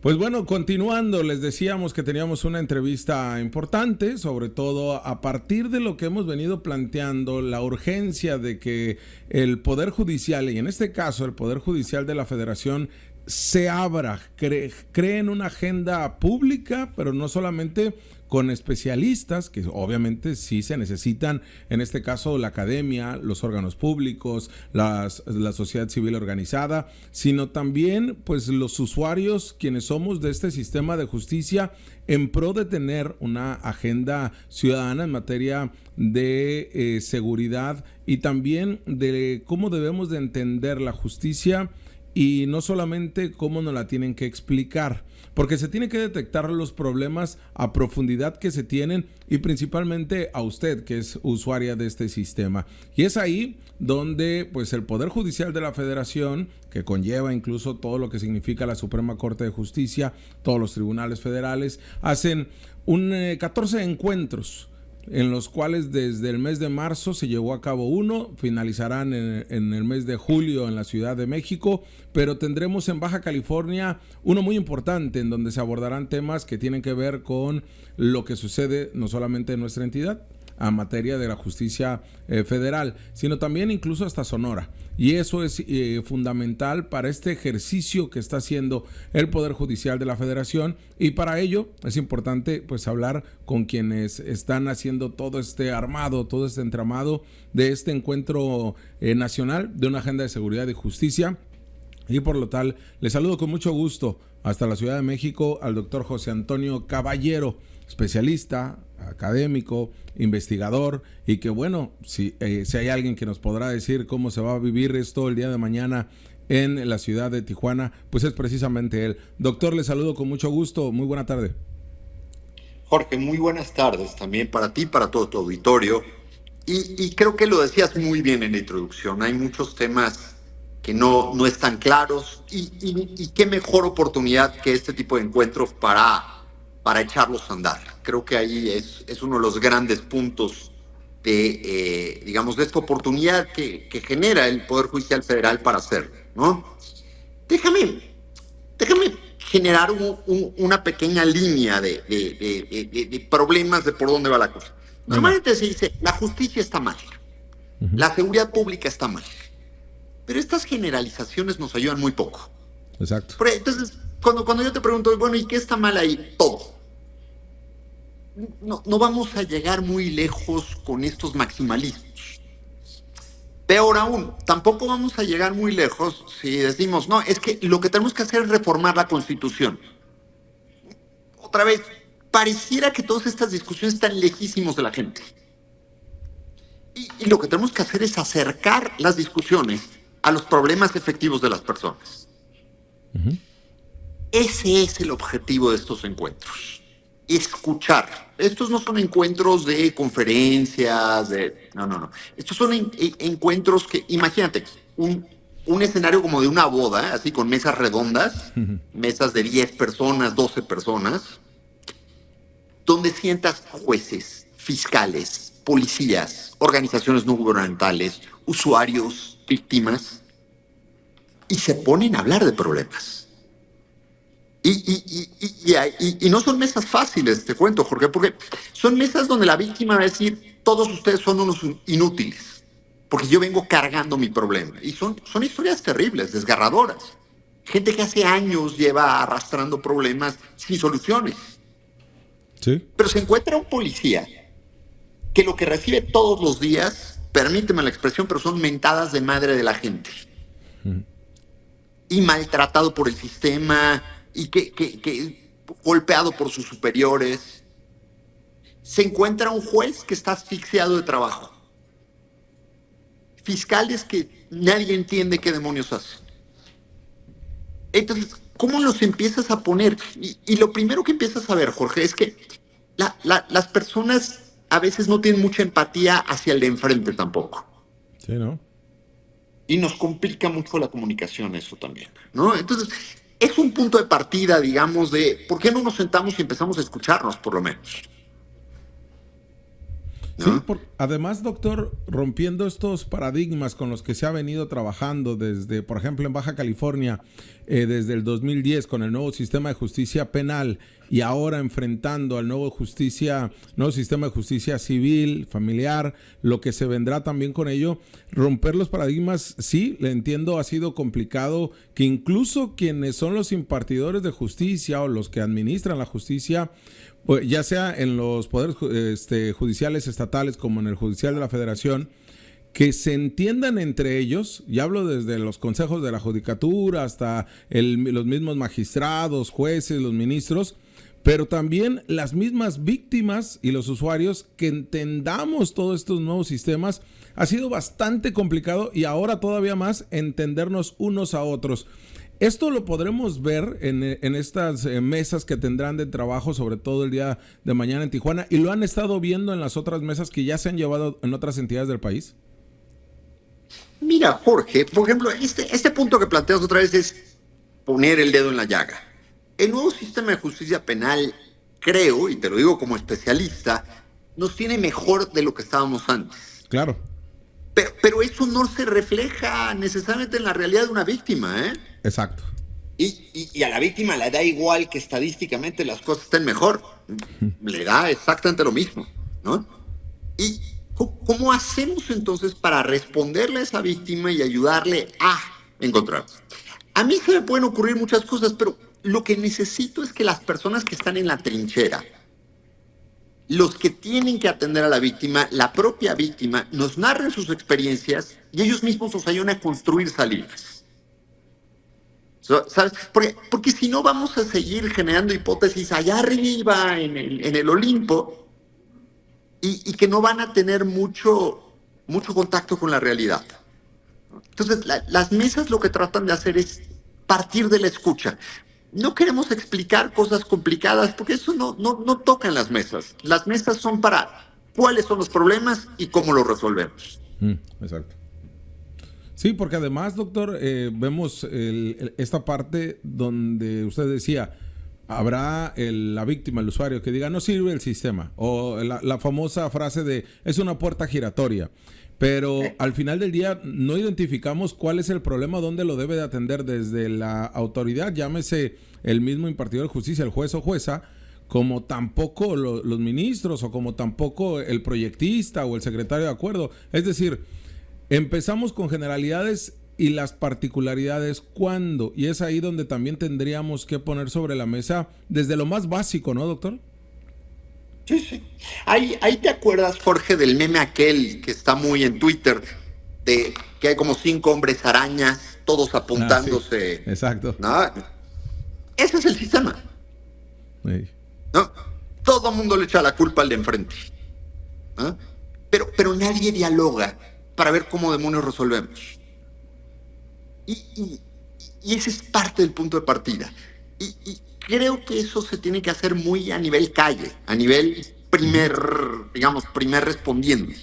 Pues bueno, continuando, les decíamos que teníamos una entrevista importante, sobre todo a partir de lo que hemos venido planteando, la urgencia de que el Poder Judicial, y en este caso el Poder Judicial de la Federación, se abra, creen una agenda pública, pero no solamente con especialistas, que obviamente sí se necesitan, en este caso la academia, los órganos públicos, la sociedad civil organizada, sino también pues los usuarios, quienes somos de este sistema de justicia, en pro de tener una agenda ciudadana en materia de seguridad y también de cómo debemos de entender la justicia y no solamente cómo nos la tienen que explicar, porque se tiene que detectar los problemas a profundidad que se tienen y principalmente a usted, que es usuaria de este sistema. Y es ahí donde pues el Poder Judicial de la Federación, que conlleva incluso todo lo que significa la Suprema Corte de Justicia, todos los tribunales federales, hacen 14 encuentros en los cuales desde el mes de marzo se llevó a cabo uno, finalizarán en el mes de julio en la Ciudad de México, pero tendremos en Baja California uno muy importante en donde se abordarán temas que tienen que ver con lo que sucede no solamente en nuestra entidad, a materia de la justicia federal, sino también incluso hasta Sonora. Y eso es fundamental para este ejercicio que está haciendo el Poder Judicial de la Federación, y para ello es importante pues hablar con quienes están haciendo todo este armado, todo este entramado de este encuentro nacional de una agenda de seguridad y justicia. Y por lo tal, les saludo con mucho gusto hasta la Ciudad de México al doctor José Antonio Caballero, especialista, académico, investigador, y que bueno, si hay alguien que nos podrá decir cómo se va a vivir esto el día de mañana en la ciudad de Tijuana, pues es precisamente él. Doctor, le saludo con mucho gusto, muy buena tarde. Jorge, muy buenas tardes también para ti, para todo tu auditorio. Y creo que lo decías muy bien en la introducción, hay muchos temas que no están claros y qué mejor oportunidad que este tipo de encuentros para echarlos a andar. Creo que ahí es uno de los grandes puntos digamos, de esta oportunidad que genera el Poder Judicial Federal para hacerlo, ¿no? Déjame generar una pequeña línea de problemas de por dónde va la cosa. Normalmente se dice, la justicia está mal, la seguridad pública está mal, pero estas generalizaciones nos ayudan muy poco. Exacto. Entonces, cuando yo te pregunto, bueno, ¿y qué está mal ahí? Todo. No vamos a llegar muy lejos con estos maximalismos. Peor aún, tampoco vamos a llegar muy lejos si decimos, no, es que lo que tenemos que hacer es reformar la Constitución. Otra vez, pareciera que todas estas discusiones están lejísimos de la gente. Y lo que tenemos que hacer es acercar las discusiones a los problemas efectivos de las personas. Ese es el objetivo de estos encuentros. Escuchar. Estos no son encuentros de conferencias, no. Estos son encuentros que, imagínate, un escenario como de una boda, así con mesas redondas, mesas de 10 personas, 12 personas, donde sientas jueces, fiscales, policías, organizaciones no gubernamentales, usuarios, víctimas, y se ponen a hablar de problemas. Y no son mesas fáciles, te cuento, Jorge, porque son mesas donde la víctima va a decir, todos ustedes son unos inútiles, porque yo vengo cargando mi problema. Y son historias terribles, desgarradoras. Gente que hace años lleva arrastrando problemas sin soluciones. Sí. Pero se encuentra un policía que lo que recibe todos los días, permíteme la expresión, pero son mentadas de madre de la gente. Y maltratado por el sistema, y que golpeado por sus superiores. Se encuentra un juez que está asfixiado de trabajo. Fiscales que nadie entiende qué demonios hacen. Entonces, ¿cómo los empiezas a poner? Y lo primero que empiezas a ver, Jorge, es que las personas a veces no tienen mucha empatía hacia el de enfrente tampoco. Sí, ¿no? Y nos complica mucho la comunicación eso también, ¿no? Entonces, es un punto de partida, digamos, de ¿por qué no nos sentamos y empezamos a escucharnos, por lo menos? Sí, ¿no? además, doctor, rompiendo estos paradigmas con los que se ha venido trabajando desde, por ejemplo, en Baja California, desde el 2010 con el nuevo sistema de justicia penal y ahora enfrentando al nuevo sistema de justicia civil, familiar, lo que se vendrá también con ello, romper los paradigmas, sí, le entiendo, ha sido complicado, que incluso quienes son los impartidores de justicia o los que administran la justicia, ya sea en los poderes judiciales estatales como en el judicial de la Federación, que se entiendan entre ellos, y hablo desde los consejos de la judicatura hasta los mismos magistrados, jueces, los ministros, pero también las mismas víctimas y los usuarios, que entendamos todos estos nuevos sistemas. Ha sido bastante complicado y ahora todavía más entendernos unos a otros. Esto lo podremos ver en estas mesas que tendrán de trabajo, sobre todo el día de mañana en Tijuana, y lo han estado viendo en las otras mesas que ya se han llevado en otras entidades del país. Mira, Jorge, por ejemplo, este punto que planteas otra vez es poner el dedo en la llaga. El nuevo sistema de justicia penal, creo, y te lo digo como especialista, nos tiene mejor de lo que estábamos antes. Claro. Pero eso no se refleja necesariamente en la realidad de una víctima, ¿eh? Exacto. Y a la víctima le da igual que estadísticamente las cosas estén mejor. Le da exactamente lo mismo, ¿no? ¿Y cómo hacemos entonces para responderle a esa víctima y ayudarle a encontrar? A mí se me pueden ocurrir muchas cosas, pero lo que necesito es que las personas que están en la trinchera, los que tienen que atender a la víctima, la propia víctima, nos narren sus experiencias y ellos mismos nos ayudan a construir salidas. ¿Sabes? Porque si no vamos a seguir generando hipótesis allá arriba en el Olimpo y que no van a tener mucho contacto con la realidad. Entonces, las mesas lo que tratan de hacer es partir de la escucha. No queremos explicar cosas complicadas porque eso no toca en las mesas. Las mesas son para cuáles son los problemas y cómo los resolvemos. Exacto. Sí, porque además, doctor, vemos esta parte donde usted decía, habrá la víctima, el usuario, que diga, no sirve el sistema, o la famosa frase de, es una puerta giratoria. Pero al final del día no identificamos cuál es el problema, dónde lo debe de atender desde la autoridad, llámese el mismo impartidor de justicia, el juez o jueza, como tampoco los ministros o como tampoco el proyectista o el secretario de acuerdo. Es decir, empezamos con generalidades y las particularidades cuándo, y es ahí donde también tendríamos que poner sobre la mesa desde lo más básico, ¿no, doctor? Sí, sí. Ahí te acuerdas, Jorge, del meme aquel que está muy en Twitter, de que hay como 5 hombres arañas, todos apuntándose. Sí. Exacto. ¿No? Ese es el sistema. Sí. ¿No? Todo el mundo le echa la culpa al de enfrente. ¿No? Pero nadie dialoga para ver cómo demonios resolvemos. Y ese es parte del punto de partida. Y creo que eso se tiene que hacer muy a nivel calle, a nivel primer respondiente,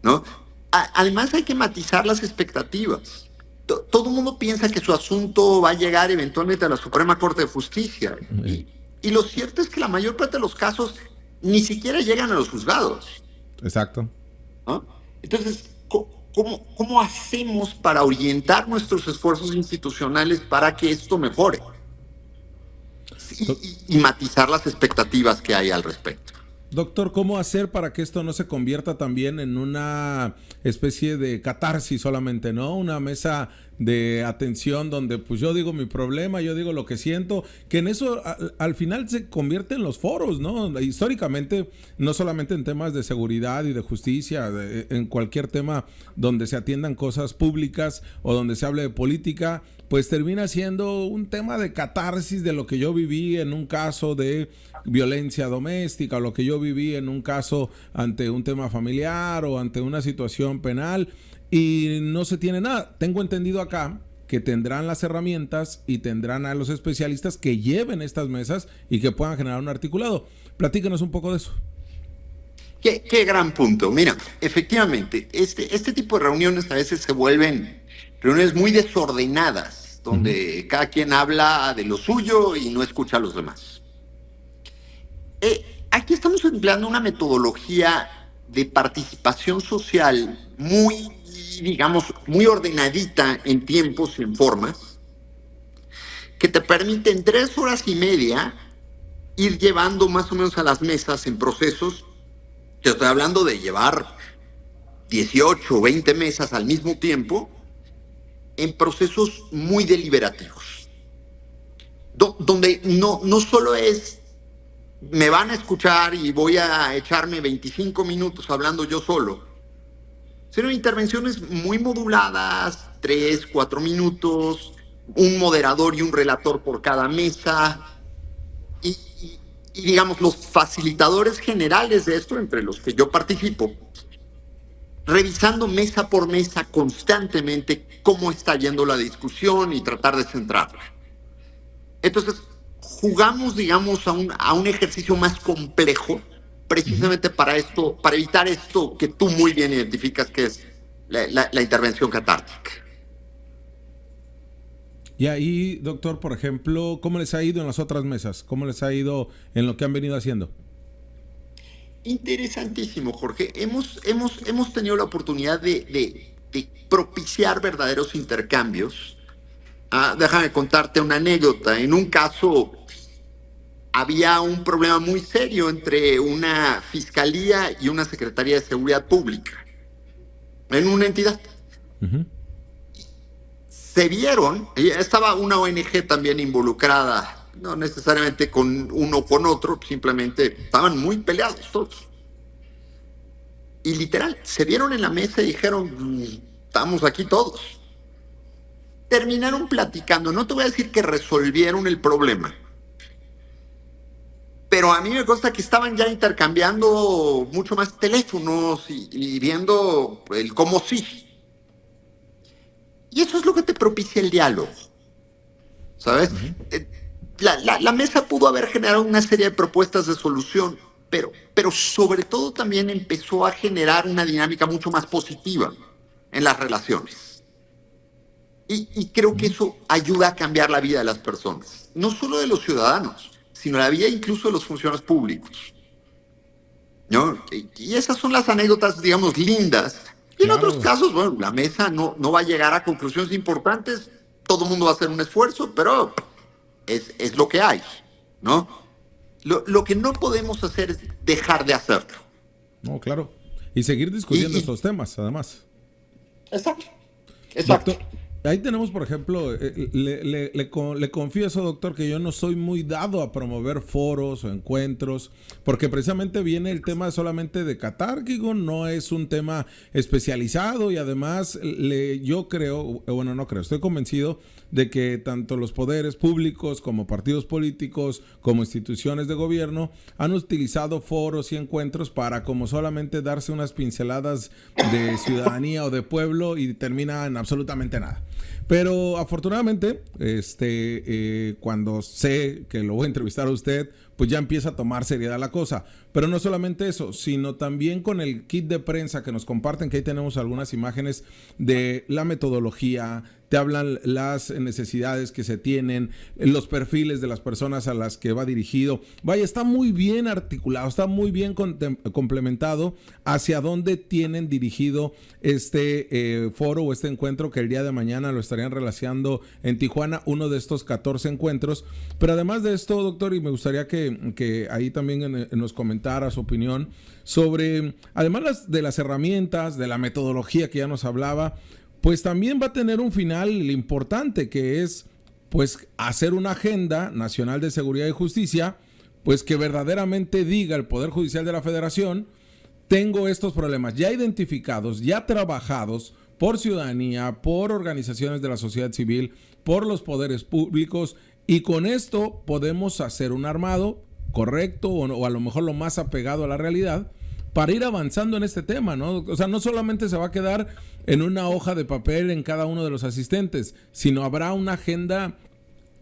¿no? Además hay que matizar las expectativas. Todo el mundo piensa que su asunto va a llegar eventualmente a la Suprema Corte de Justicia. Y lo cierto es que la mayor parte de los casos ni siquiera llegan a los juzgados. Exacto. ¿No? Entonces, ¿cómo hacemos para orientar nuestros esfuerzos institucionales para que esto mejore? Y matizar las expectativas que hay al respecto. Doctor, ¿cómo hacer para que esto no se convierta también en una especie de catarsis solamente, ¿no? Una mesa de atención donde pues yo digo mi problema, yo digo lo que siento, que en eso al final se convierte en los foros, ¿no? Históricamente, no solamente en temas de seguridad y de justicia, en cualquier tema donde se atiendan cosas públicas o donde se hable de política, pues termina siendo un tema de catarsis de lo que yo viví en un caso de violencia doméstica, o lo que yo viví en un caso ante un tema familiar o ante una situación penal, y no se tiene nada. Tengo entendido acá que tendrán las herramientas y tendrán a los especialistas que lleven estas mesas y que puedan generar un articulado. Platícanos un poco de eso. Qué gran punto. Mira, efectivamente, este tipo de reuniones a veces se vuelven reuniones muy desordenadas, donde cada quien habla de lo suyo y no escucha a los demás. Aquí estamos empleando una metodología de participación social muy, digamos, muy ordenadita en tiempos y en formas, que te permite en 3 horas y media ir llevando más o menos a las mesas en procesos. Te estoy hablando de llevar 18 o 20 mesas al mismo tiempo en procesos muy deliberativos, donde no solo es me van a escuchar y voy a echarme 25 minutos hablando yo solo, sino intervenciones muy moduladas, 3, 4 minutos, un moderador y un relator por cada mesa, y digamos los facilitadores generales de esto, entre los que yo participo, revisando mesa por mesa constantemente cómo está yendo la discusión y tratar de centrarla. Entonces, jugamos, digamos, a un ejercicio más complejo, precisamente para esto, para evitar esto que tú muy bien identificas, que es la intervención catártica. Y ahí, doctor, por ejemplo, ¿cómo les ha ido en las otras mesas? ¿Cómo les ha ido en lo que han venido haciendo? Interesantísimo, Jorge. Hemos tenido la oportunidad de propiciar verdaderos intercambios. Déjame contarte una anécdota. En un caso había un problema muy serio entre una fiscalía y una secretaría de seguridad pública en una entidad. Uh-huh. Se vieron, estaba una ONG también involucrada, no necesariamente con uno o con otro, simplemente estaban muy peleados todos. Y literal, se vieron en la mesa y dijeron, estamos aquí todos. Terminaron platicando, no te voy a decir que resolvieron el problema, pero a mí me consta que estaban ya intercambiando mucho más teléfonos y viendo el cómo sí. Y eso es lo que te propicia el diálogo, ¿sabes? Uh-huh. La mesa pudo haber generado una serie de propuestas de solución, pero sobre todo también empezó a generar una dinámica mucho más positiva en las relaciones. Y creo que eso ayuda a cambiar la vida de las personas, no solo de los ciudadanos, sino la vida incluso de los funcionarios públicos, ¿no? Y esas son las anécdotas, digamos, lindas. Y en otros casos, bueno, la mesa no va a llegar a conclusiones importantes, todo el mundo va a hacer un esfuerzo, pero es lo que hay, ¿no? Lo que no podemos hacer es dejar de hacerlo. No, claro. Y seguir discutiendo estos temas, además. Exacto. Doctor, ahí tenemos, por ejemplo, le confieso, doctor, que yo no soy muy dado a promover foros o encuentros, porque precisamente viene el tema solamente de catárquico, no es un tema especializado y además yo creo, bueno, no creo, estoy convencido de que tanto los poderes públicos como partidos políticos, como instituciones de gobierno, han utilizado foros y encuentros para como solamente darse unas pinceladas de ciudadanía o de pueblo y termina en absolutamente nada. Pero afortunadamente, cuando sé que lo voy a entrevistar a usted, pues ya empieza a tomar seriedad la cosa. Pero no solamente eso, sino también con el kit de prensa que nos comparten, que ahí tenemos algunas imágenes de la metodología, te hablan las necesidades que se tienen, los perfiles de las personas a las que va dirigido. Vaya, está muy bien articulado, está muy bien complementado hacia dónde tienen dirigido este foro o este encuentro que el día de mañana lo estarían realizando en Tijuana, uno de estos 14 encuentros. Pero además de esto, doctor, y me gustaría que ahí también nos comentara su opinión sobre, además de las herramientas, de la metodología que ya nos hablaba, pues también va a tener un final importante, que es pues hacer una agenda nacional de seguridad y justicia, pues que verdaderamente diga el Poder Judicial de la Federación, tengo estos problemas ya identificados, ya trabajados por ciudadanía, por organizaciones de la sociedad civil, por los poderes públicos, y con esto podemos hacer un armado correcto o a lo mejor lo más apegado a la realidad, para ir avanzando en este tema, ¿no? O sea, no solamente se va a quedar en una hoja de papel en cada uno de los asistentes, sino habrá una agenda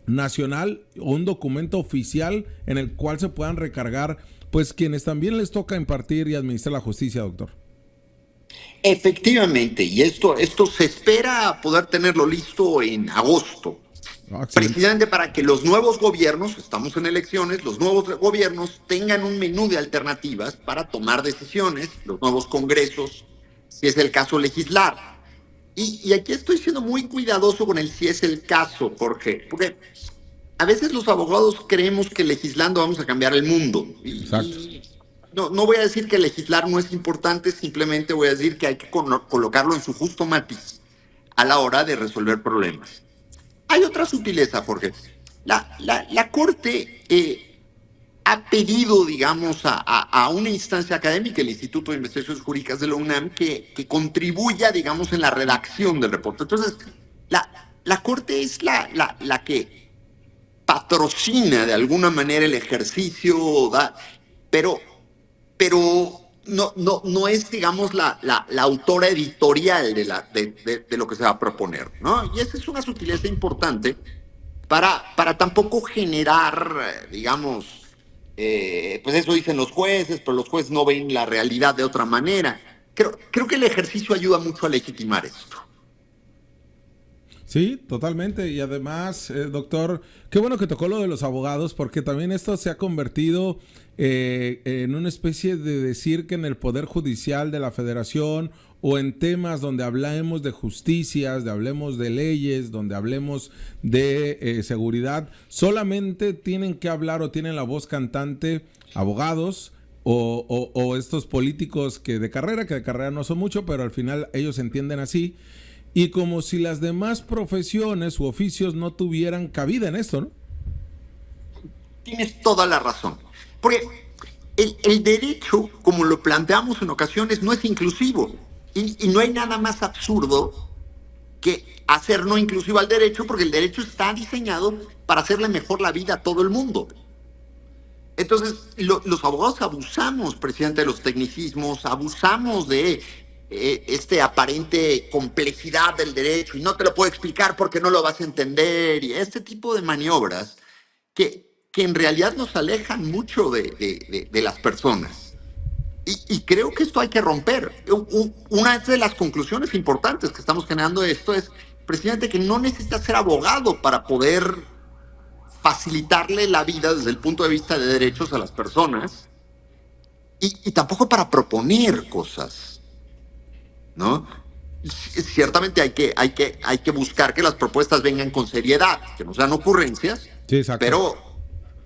nacional o un documento oficial en el cual se puedan recargar, pues, quienes también les toca impartir y administrar la justicia, doctor. Efectivamente, y esto se espera poder tenerlo listo en agosto. Excelente. precisamente para que los nuevos gobiernos, estamos en elecciones, los nuevos gobiernos tengan un menú de alternativas para tomar decisiones, los nuevos congresos, si es el caso, legislar. Y aquí estoy siendo muy cuidadoso con el si es el caso, Jorge, porque a veces los abogados creemos que legislando vamos a cambiar el mundo. Exacto. No voy a decir que legislar no es importante, simplemente voy a decir que hay que colocarlo en su justo matiz a la hora de resolver problemas. Hay otra sutileza, Jorge. La Corte ha pedido, digamos, a una instancia académica, el Instituto de Investigaciones Jurídicas de la UNAM, que contribuya, digamos, en la redacción del reporte. Entonces, la Corte es la que patrocina de alguna manera el ejercicio, pero, pero no es, digamos, la autora editorial de lo que se va a proponer, ¿no? Y esa es una sutileza importante para tampoco generar, digamos, pues eso dicen los jueces, pero los jueces no ven la realidad de otra manera. Creo que el ejercicio ayuda mucho a legitimar esto. Sí, totalmente. Y además, doctor, qué bueno que tocó lo de los abogados, porque también esto se ha convertido en una especie de decir que en el Poder Judicial de la Federación o en temas donde hablemos de justicias, hablemos de leyes, donde hablemos de seguridad, solamente tienen que hablar o tienen la voz cantante abogados o estos políticos que de carrera no son mucho, pero al final ellos entienden así. Y como si las demás profesiones u oficios no tuvieran cabida en esto, ¿no? Tienes toda la razón. Porque el derecho, como lo planteamos en ocasiones, no es inclusivo. Y no hay nada más absurdo que hacer no inclusivo al derecho, porque el derecho está diseñado para hacerle mejor la vida a todo el mundo. Entonces, los abogados abusamos, presidente, de los tecnicismos, abusamos de aparente complejidad del derecho y no te lo puedo explicar porque no lo vas a entender, y este tipo de maniobras que en realidad nos alejan mucho de las personas. Y creo que esto hay que romper. Una de las conclusiones importantes que estamos generando de esto es, presidente, que no necesitas ser abogado para poder facilitarle la vida desde el punto de vista de derechos a las personas y tampoco para proponer cosas, ¿no? Ciertamente hay que buscar que las propuestas vengan con seriedad, que no sean ocurrencias, Sí, exacto.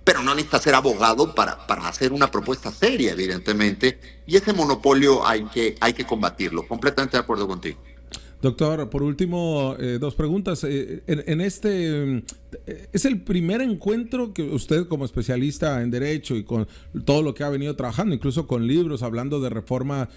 pero no necesita ser abogado para hacer una propuesta seria, evidentemente, y ese monopolio hay que combatirlo. Completamente de acuerdo contigo. Doctor, por último, dos preguntas. En este, ¿es el primer encuentro que usted como especialista en Derecho y con todo lo que ha venido trabajando, incluso con libros, hablando de reformas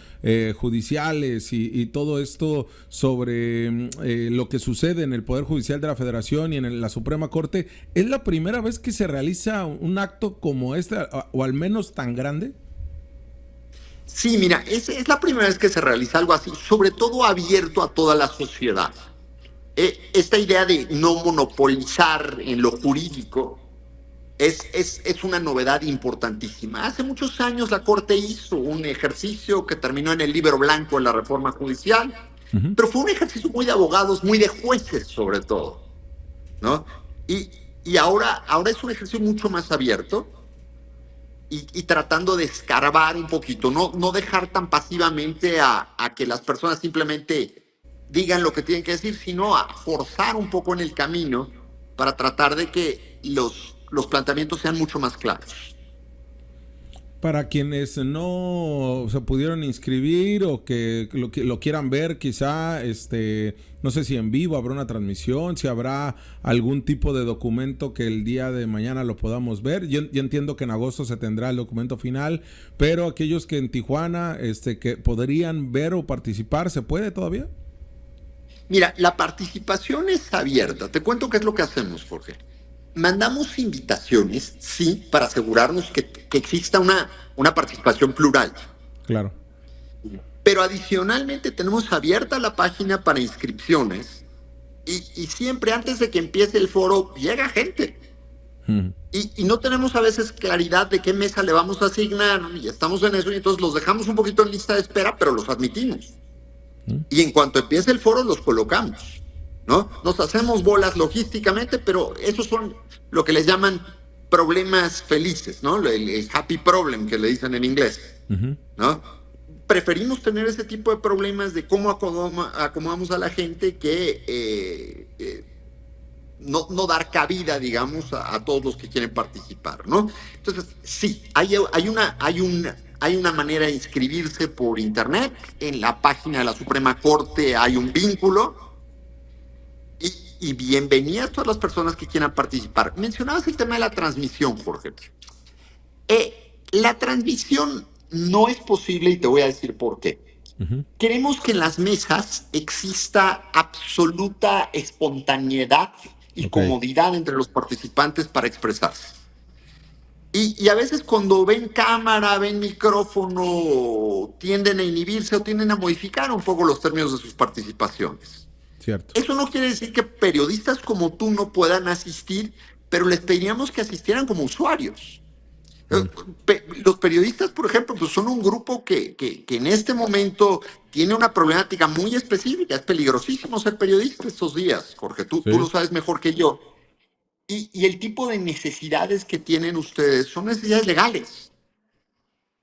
judiciales y todo esto sobre lo que sucede en el Poder Judicial de la Federación y en la Suprema Corte, ¿es la primera vez que se realiza un acto como este, o al menos tan grande? Sí, mira, es la primera vez que se realiza algo así, sobre todo abierto a toda la sociedad. Esta idea de no monopolizar en lo jurídico es una novedad importantísima. Hace muchos años la Corte hizo un ejercicio que terminó en el Libro Blanco de la Reforma Judicial, pero fue un ejercicio muy de abogados, muy de jueces sobre todo, ¿no? Y ahora es un ejercicio mucho más abierto. Y tratando de escarbar un poquito, no dejar tan pasivamente a que las personas simplemente digan lo que tienen que decir, sino a forzar un poco en el camino para tratar de que los planteamientos sean mucho más claros. Para quienes no se pudieron inscribir o que lo quieran ver, quizá, no sé si en vivo habrá una transmisión, si habrá algún tipo de documento que el día de mañana lo podamos ver. Yo entiendo que en agosto se tendrá el documento final, pero aquellos que en Tijuana, que podrían ver o participar, ¿se puede todavía? Mira, la participación es abierta. Te cuento qué es lo que hacemos, Jorge. Mandamos invitaciones, sí, para asegurarnos que exista una participación plural. Claro. Pero adicionalmente tenemos abierta la página para inscripciones y siempre antes de que empiece el foro llega gente. Y no tenemos a veces claridad de qué mesa le vamos a asignar y estamos en eso y entonces los dejamos un poquito en lista de espera, pero los admitimos. Y en cuanto empiece el foro los colocamos. ¿no? Nos hacemos bolas logísticamente, pero esos son lo que les llaman problemas felices, ¿no? El happy problem que le dicen en inglés, ¿no? Preferimos tener ese tipo de problemas de cómo acomodamos a la gente que no dar cabida, digamos, a todos los que quieren participar, ¿no? Entonces, sí, hay una manera de inscribirse por internet. En la página de la Suprema Corte hay un vínculo. Y bienvenidas todas las personas que quieran participar. Mencionabas el tema de la transmisión, Jorge. La transmisión no es posible y te voy a decir por qué. Queremos que en las mesas exista absoluta espontaneidad y comodidad entre los participantes para expresarse. Y a veces cuando ven cámara, ven micrófono, tienden a inhibirse o tienden a modificar un poco los términos de sus participaciones. Cierto. Eso no quiere decir que periodistas como tú no puedan asistir, pero les pediríamos que asistieran como usuarios. Los periodistas, por ejemplo, pues son un grupo que en este momento tiene una problemática muy específica. Es peligrosísimo ser periodista estos días, Jorge. Tú lo sabes mejor que yo. Y el tipo de necesidades que tienen ustedes son necesidades legales.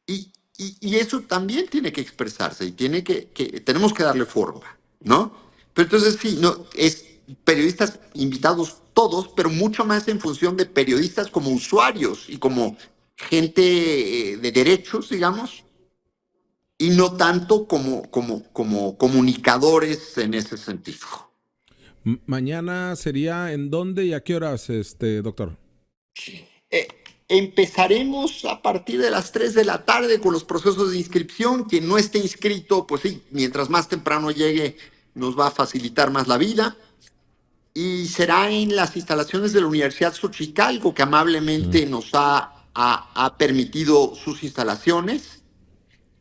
Y eso también tiene que expresarse y tenemos que darle forma, ¿no? Pero entonces sí, no, es periodistas invitados todos, pero mucho más en función de periodistas como usuarios y como gente de derechos, digamos, y no tanto como comunicadores en ese sentido. Mañana sería ¿en dónde y a qué horas, doctor? Empezaremos a partir de las 3 de la tarde con los procesos de inscripción. Quien no esté inscrito, pues sí, mientras más temprano llegue, nos va a facilitar más la vida. Y será en las instalaciones de la Universidad Xochicalco, que amablemente nos ha permitido sus instalaciones.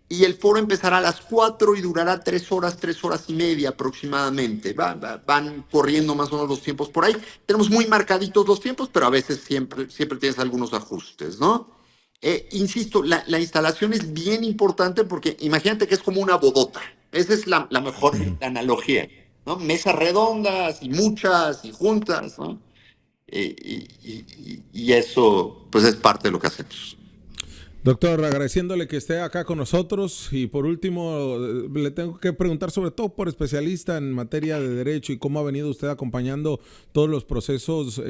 Y el foro empezará a las 4 y durará 3 horas y media aproximadamente. Van corriendo más o menos los tiempos por ahí. Tenemos muy marcaditos los tiempos, pero a veces siempre tienes algunos ajustes, ¿no? Insisto, la instalación es bien importante porque imagínate que es como una bodota. Esa es la mejor analogía, ¿no? Mesas redondas y muchas y juntas, ¿no? Y eso, pues, es parte de lo que hacemos. Doctor, agradeciéndole que esté acá con nosotros y por último le tengo que preguntar sobre todo por especialista en materia de derecho y cómo ha venido usted acompañando todos los procesos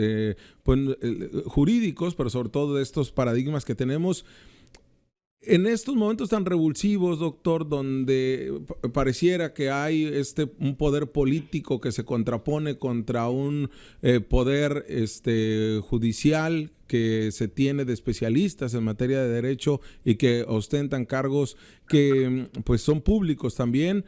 jurídicos, pero sobre todo de estos paradigmas que tenemos. En estos momentos tan revulsivos, doctor, donde pareciera que hay un poder político que se contrapone contra un poder judicial que se tiene de especialistas en materia de derecho y que ostentan cargos que pues son públicos también.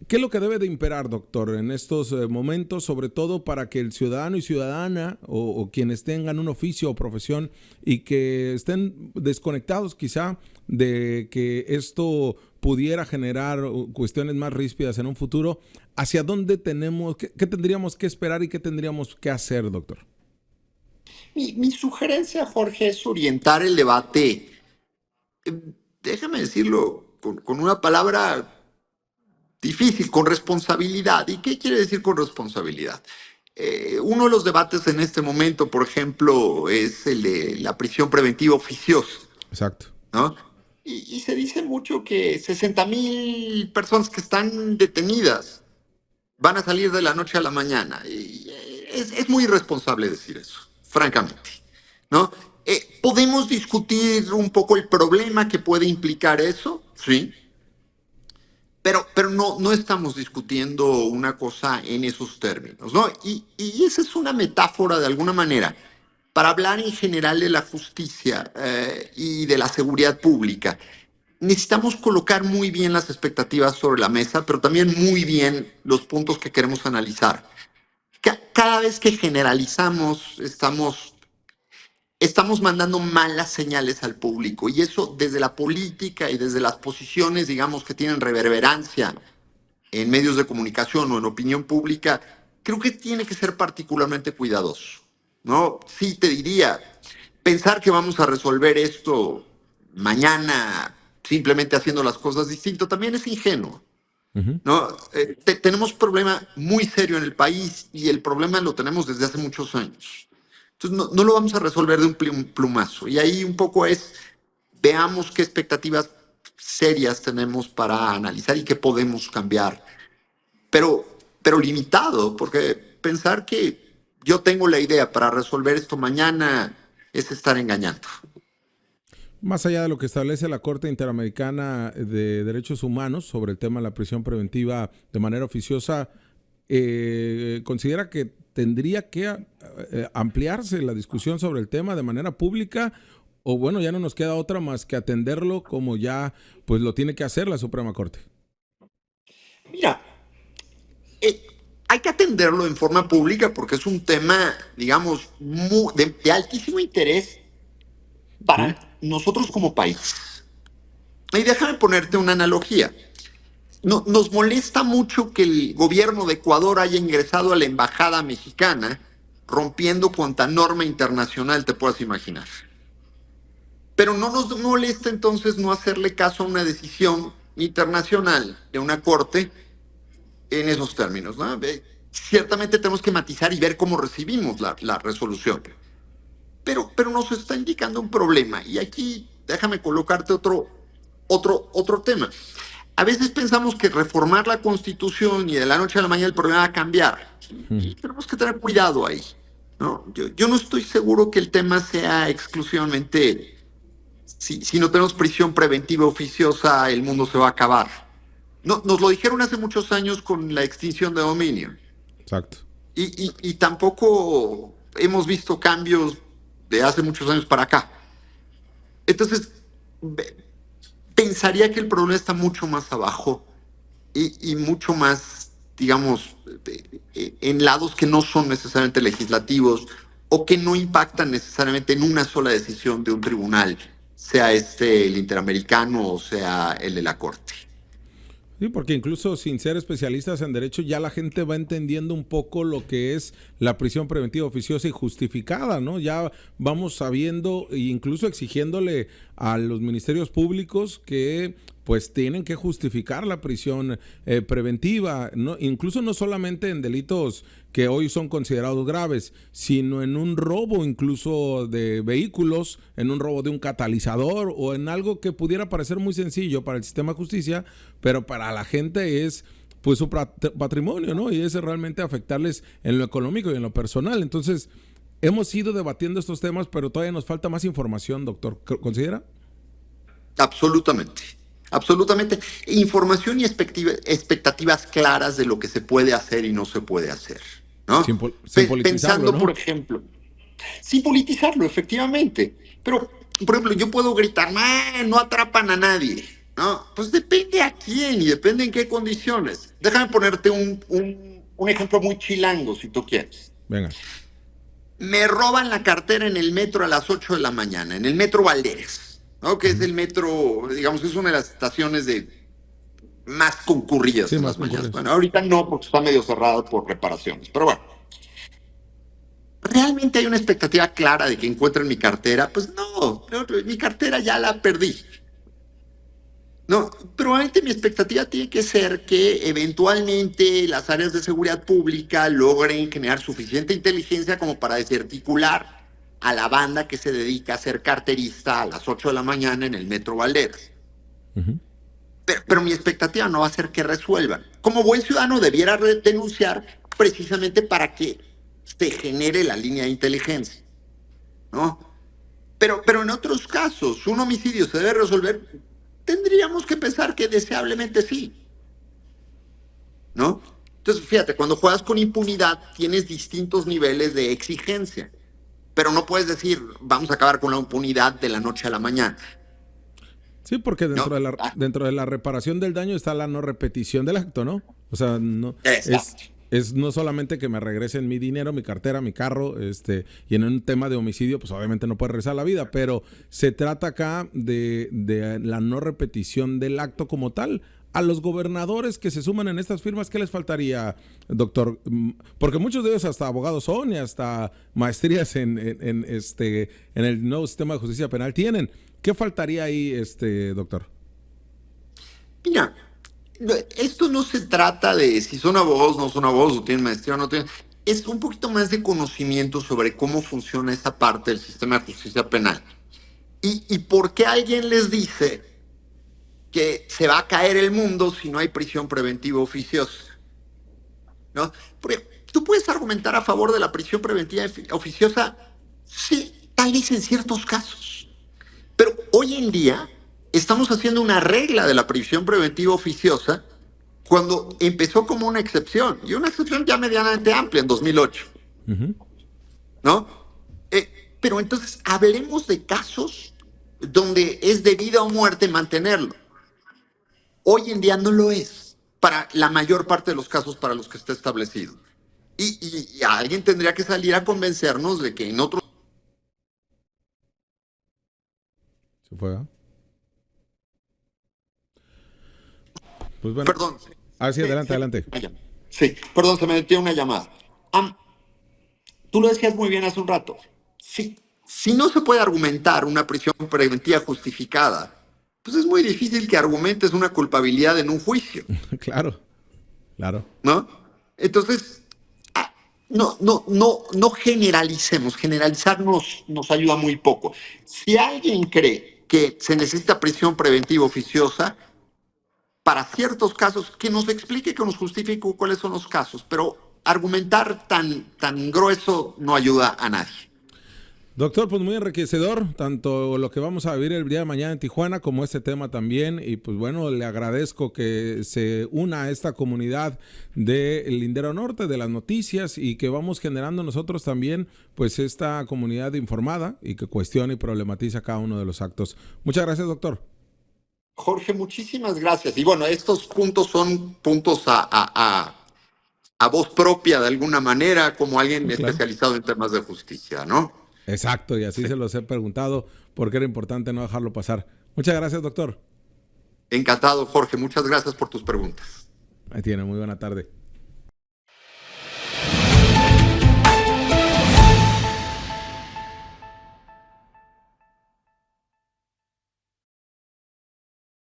¿Qué es lo que debe de imperar, doctor, en estos momentos, sobre todo para que el ciudadano y ciudadana o quienes tengan un oficio o profesión y que estén desconectados quizá de que esto pudiera generar cuestiones más ríspidas en un futuro, hacia dónde qué tendríamos que esperar y qué tendríamos que hacer, doctor? Mi sugerencia, Jorge, es orientar el debate, déjame decirlo con una palabra difícil, con responsabilidad. ¿Y qué quiere decir con responsabilidad? Uno de los debates en este momento, por ejemplo, es el de la prisión preventiva oficiosa. Exacto. ¿No? Y se dice mucho que 60,000 personas que están detenidas van a salir de la noche a la mañana. Y es muy irresponsable decir eso, francamente, ¿no? ¿Podemos discutir un poco el problema que puede implicar eso? Sí. Pero no estamos discutiendo una cosa en esos términos, ¿no? Y esa es una metáfora, de alguna manera, para hablar en general de la justicia y de la seguridad pública. Necesitamos colocar muy bien las expectativas sobre la mesa, pero también muy bien los puntos que queremos analizar. Cada vez que generalizamos, estamos mandando malas señales al público, y eso desde la política y desde las posiciones, digamos, que tienen reverberancia en medios de comunicación o en opinión pública, creo que tiene que ser particularmente cuidadoso, ¿no? Sí, te diría, pensar que vamos a resolver esto mañana simplemente haciendo las cosas distinto también es ingenuo, ¿no? Tenemos un problema muy serio en el país y el problema lo tenemos desde hace muchos años. Entonces, no lo vamos a resolver de un plumazo. Y ahí un poco es, veamos qué expectativas serias tenemos para analizar y qué podemos cambiar. Pero limitado, porque pensar que yo tengo la idea para resolver esto mañana es estar engañando. Más allá de lo que establece la Corte Interamericana de Derechos Humanos sobre el tema de la prisión preventiva de manera oficiosa, ¿considera que tendría que ampliarse la discusión sobre el tema de manera pública? O bueno, ya no nos queda otra más que atenderlo como ya pues lo tiene que hacer la Suprema Corte. Mira, hay que atenderlo en forma pública porque es un tema, digamos, de altísimo interés para nosotros como país. Y déjame ponerte una analogía. Nos molesta mucho que el gobierno de Ecuador haya ingresado a la embajada mexicana rompiendo cuanta norma internacional te puedas imaginar. Pero no nos molesta entonces no hacerle caso a una decisión internacional de una corte en esos términos, ¿no? Ciertamente tenemos que matizar y ver cómo recibimos la resolución. Pero nos está indicando un problema. Y aquí déjame colocarte otro tema. A veces pensamos que reformar la Constitución y de la noche a la mañana el problema va a cambiar. Y tenemos que tener cuidado ahí, ¿no? Yo no estoy seguro que el tema sea exclusivamente, si no tenemos prisión preventiva oficiosa, el mundo se va a acabar. No, nos lo dijeron hace muchos años con la extinción de dominio. Exacto. Y tampoco hemos visto cambios de hace muchos años para acá. Entonces, pensaría que el problema está mucho más abajo y mucho más, digamos, en lados que no son necesariamente legislativos o que no impactan necesariamente en una sola decisión de un tribunal, sea el interamericano o sea el de la Corte. Sí, porque incluso sin ser especialistas en derecho, ya la gente va entendiendo un poco lo que es la prisión preventiva oficiosa y justificada, ¿no? Ya vamos sabiendo e incluso exigiéndole a los ministerios públicos que pues tienen que justificar la prisión preventiva, ¿no? Incluso no solamente en delitos que hoy son considerados graves, sino en un robo incluso de vehículos, en un robo de un catalizador o en algo que pudiera parecer muy sencillo para el sistema de justicia, pero para la gente es pues su patrimonio, ¿no? Y es realmente afectarles en lo económico y en lo personal. Entonces, hemos ido debatiendo estos temas, pero todavía nos falta más información, doctor. ¿Considera? Absolutamente. Absolutamente. Información y expectativas claras de lo que se puede hacer y no se puede hacer, ¿no? Sin politizarlo, Pensando, ¿no? por ejemplo, sin politizarlo, efectivamente. Pero, por ejemplo, yo puedo gritar, no atrapan a nadie, ¿no? Pues depende a quién y depende en qué condiciones. Déjame ponerte un ejemplo muy chilango, si tú quieres. Venga. Me roban la cartera en el metro a las 8 de la mañana, en el metro Valderes, ¿no? Que es el metro, digamos, es una de las estaciones más concurridas en las mañanas. Bueno, ahorita no, porque está medio cerrado por reparaciones, pero bueno. ¿Realmente hay una expectativa clara de que encuentren mi cartera? Pues no, mi cartera ya la perdí. No, probablemente mi expectativa tiene que ser que eventualmente las áreas de seguridad pública logren generar suficiente inteligencia como para desarticular a la banda que se dedica a ser carterista a las 8 de la mañana en el Metro Valderas. Pero mi expectativa no va a ser que resuelvan. Como buen ciudadano debiera denunciar precisamente para que se genere la línea de inteligencia, ¿no? Pero en otros casos, un homicidio se debe resolver, tendríamos que pensar que deseablemente sí, ¿no? Entonces, fíjate, cuando juegas con impunidad tienes distintos niveles de exigencia, pero no puedes decir, vamos a acabar con la impunidad de la noche a la mañana. Sí, porque dentro de la reparación del daño está la no repetición del acto, ¿no? O sea, no es no solamente que me regresen mi dinero, mi cartera, mi carro, y en un tema de homicidio, pues obviamente no puede regresar la vida, pero se trata acá de la no repetición del acto como tal. A los gobernadores que se suman en estas firmas, ¿qué les faltaría, doctor? Porque muchos de ellos hasta abogados son y hasta maestrías en el nuevo sistema de justicia penal tienen. ¿Qué faltaría ahí, doctor? Mira, esto no se trata de si son abogados, no son abogados, o tienen maestría o no tienen. Es un poquito más de conocimiento sobre cómo funciona esa parte del sistema de justicia penal. Y por qué alguien les dice que se va a caer el mundo si no hay prisión preventiva oficiosa, ¿no? Porque tú puedes argumentar a favor de la prisión preventiva oficiosa, sí, tal vez en ciertos casos. Pero hoy en día estamos haciendo una regla de la prisión preventiva oficiosa cuando empezó como una excepción, y una excepción ya medianamente amplia en 2008, ¿no? Pero entonces hablemos de casos donde es de vida o muerte mantenerlo. Hoy en día no lo es para la mayor parte de los casos para los que está establecido. Y alguien tendría que salir a convencernos de que en otros... Se fue, ¿eh? Pues bueno. Perdón. Sí, adelante, adelante. Sí, perdón, se me metió una llamada. Tú lo decías muy bien hace un rato. Si no se puede argumentar una prisión preventiva justificada, pues es muy difícil que argumentes una culpabilidad en un juicio. Claro, claro. ¿No? Entonces, no generalicemos. Generalizar nos ayuda muy poco. Si alguien cree que se necesita prisión preventiva oficiosa, para ciertos casos, que nos explique, que nos justifique cuáles son los casos, pero argumentar tan grueso no ayuda a nadie. Doctor, pues muy enriquecedor, tanto lo que vamos a vivir el día de mañana en Tijuana como este tema también. Y pues bueno, le agradezco que se una a esta comunidad del Lindero Norte, de las noticias, y que vamos generando nosotros también pues esta comunidad informada y que cuestione y problematiza cada uno de los actos. Muchas gracias, doctor. Jorge, muchísimas gracias. Y bueno, estos puntos son puntos a voz propia de alguna manera, como alguien Claro. especializado en temas de justicia, ¿no? Exacto, y así sí. Se los he preguntado porque era importante no dejarlo pasar. Muchas gracias, doctor. Encantado, Jorge. Muchas gracias por tus preguntas. Ahí tiene, muy buena tarde.